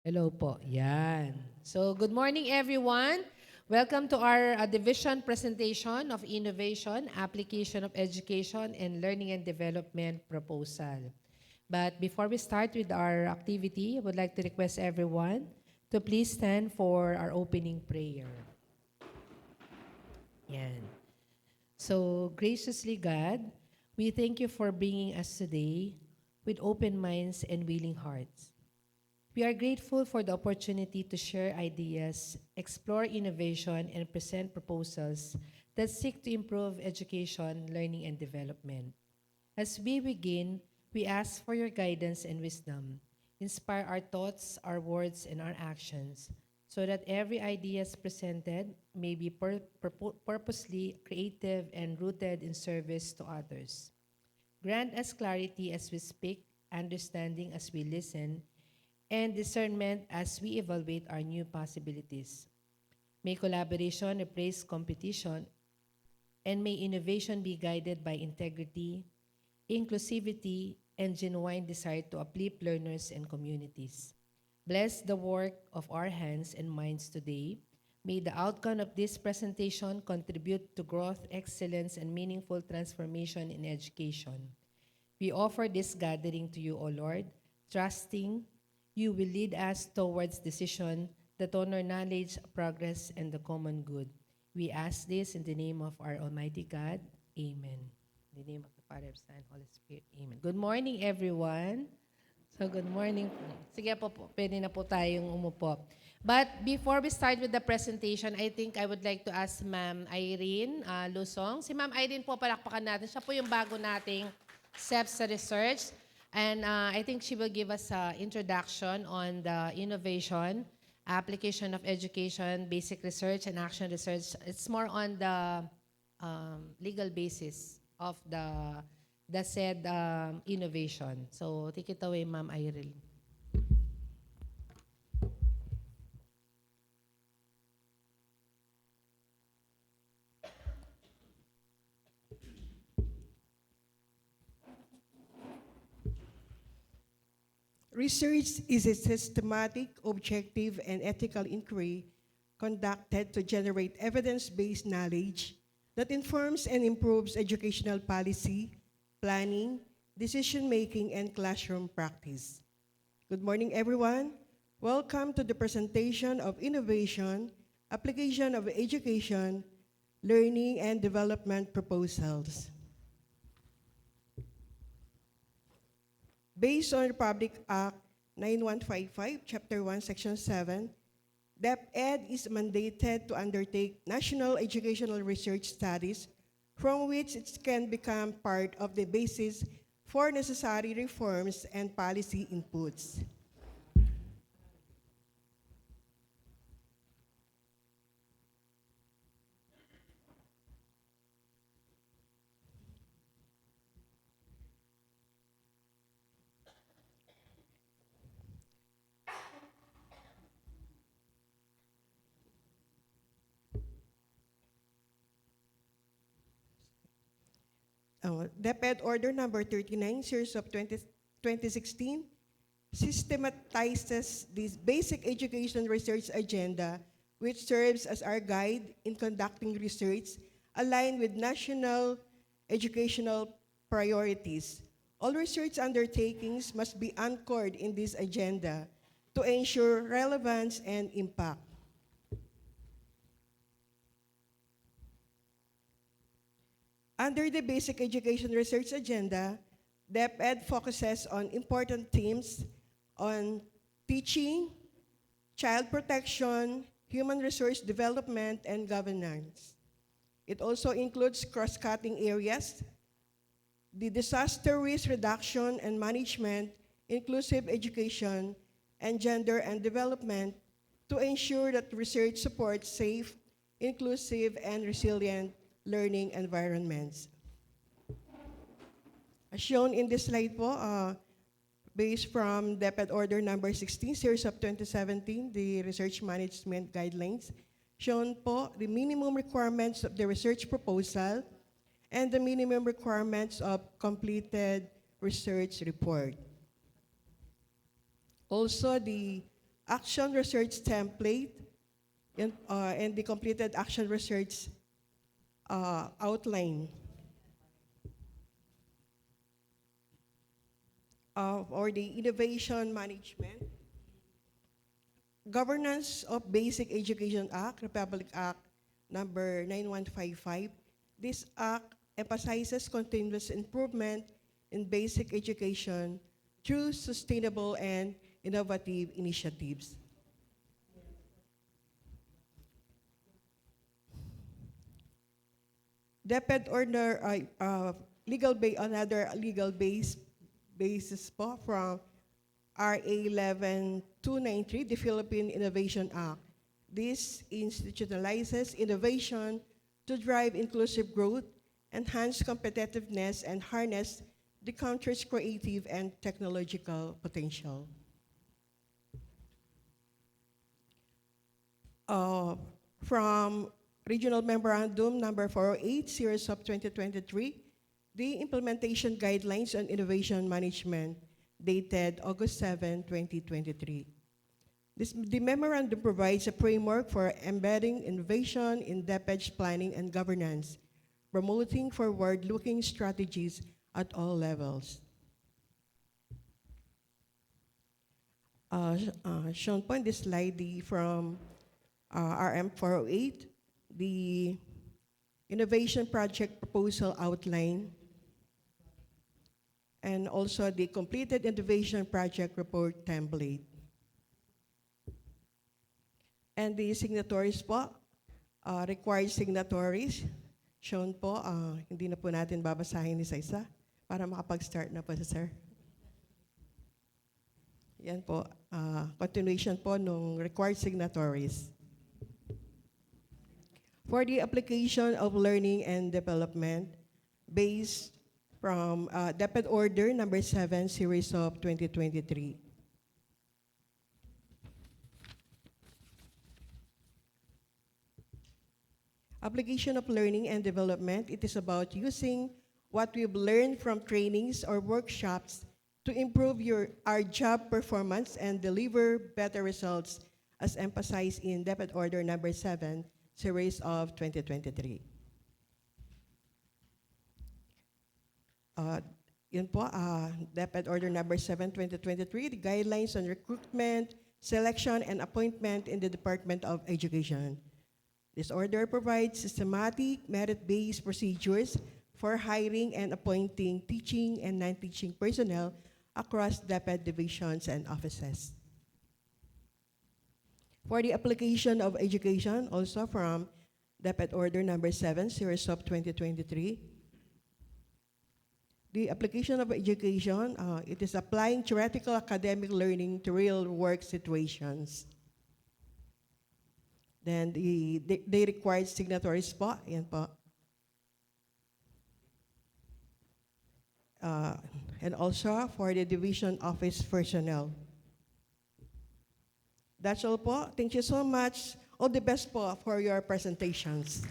Hello po. Yan. So, good morning everyone. Welcome to our division presentation of Innovation, Application of Education, and Learning and Development Proposal. But before we start with our activity, I would like to request everyone to please stand for our opening prayer. Yan. So, graciously God, we thank you for bringing us today with open minds and willing hearts. We are grateful for the opportunity to share ideas, explore innovation, and present proposals that seek to improve education, learning, and development. As we begin, we ask for your guidance and wisdom. Inspire our thoughts, our words, and our actions so that every idea presented may be purposely creative and rooted in service to others. Grant us clarity as we speak, understanding as we listen, and discernment as we evaluate our new possibilities. May collaboration replace competition, and may innovation be guided by integrity, inclusivity, and genuine desire to uplift learners and communities. Bless the work of our hands and minds today. May the outcome of this presentation contribute to growth, excellence, and meaningful transformation in education. We offer this gathering to you, O Lord, trusting you will lead us towards decisions that honor knowledge, progress, and the common good. We ask this in the name of our Almighty God. Amen. In the name of the Father, Son, Holy Spirit. Amen. Good morning, everyone. So, good morning po. Sige po, pwede na po tayong umupo. But before we start with the presentation, I think I would like to ask Ma'am Irene Lusong. Si Ma'am Irene po, palakpakan natin. Siya po yung bago nating SEPS sa research. And I think she will give us an introduction on the innovation, application of education, basic research, and action research. It's more on the legal basis of the said innovation. So take it away, Ma'am Irene. Research is a systematic, objective, and ethical inquiry conducted to generate evidence-based knowledge that informs and improves educational policy, planning, decision-making, and classroom practice. Good morning, everyone. Welcome to the presentation of Innovation, Application of Education, Learning and Development Proposals. Based on Republic Act 9155, Chapter 1, Section 7, DepEd is mandated to undertake national educational research studies from which it can become part of the basis for necessary reforms and policy inputs. DepEd Order Number 39, Series of 2016, systematizes this basic education research agenda, which serves as our guide in conducting research aligned with national educational priorities. All research undertakings must be anchored in this agenda to ensure relevance and impact. Under the Basic Education Research Agenda, DepEd focuses on important themes on teaching, child protection, human resource development, and governance. It also includes cross-cutting areas, the disaster risk reduction and management, inclusive education, and gender and development to ensure that research supports safe, inclusive, and resilient learning environments. As shown in this slide po, based from DepEd Order Number 16, Series of 2017, the Research Management Guidelines, shown po the minimum requirements of the research proposal and the minimum requirements of completed research report. Also, the action research template, and the completed action research outline. Or the innovation management, governance of Basic Education Act, Republic Act number 9155. This act emphasizes continuous improvement in basic education through sustainable and innovative initiatives. DepEd order another legal basis po from RA 11293, the Philippine Innovation Act. This institutionalizes innovation to drive inclusive growth, enhance competitiveness, and harness the country's creative and technological potential. From Regional Memorandum number 408, series of 2023, the implementation guidelines on innovation management, dated August 7, 2023. The memorandum provides a framework for embedding innovation in DepEd's planning and governance, promoting forward-looking strategies at all levels. Shown po in this slide from RM 408, the innovation project proposal outline, and also the completed innovation project report template. And the signatories po, required signatories, shown po, hindi na po natin babasahin isa-isa para makapag-start na po si sir. Yan po, continuation po nung required signatories. For the application of learning and development based from DepEd Order number 7, series of 2023. Application of learning and development, it is about using what we've learned from trainings or workshops to improve our job performance and deliver better results, as emphasized in DepEd Order number 7, series of 2023. Yun po, DepEd Order number 7, 2023, the guidelines on recruitment, selection, and appointment in the Department of Education. This order provides systematic, merit-based procedures for hiring and appointing teaching and non-teaching personnel across DepEd divisions and offices. For the application of education, also from DepEd Order number 7, series of 2023, the application of education, it is applying theoretical academic learning to real work situations. Then they required signatories po, yan po. And also for the division office personnel. That's all po. Thank you so much. All the best po for your presentations.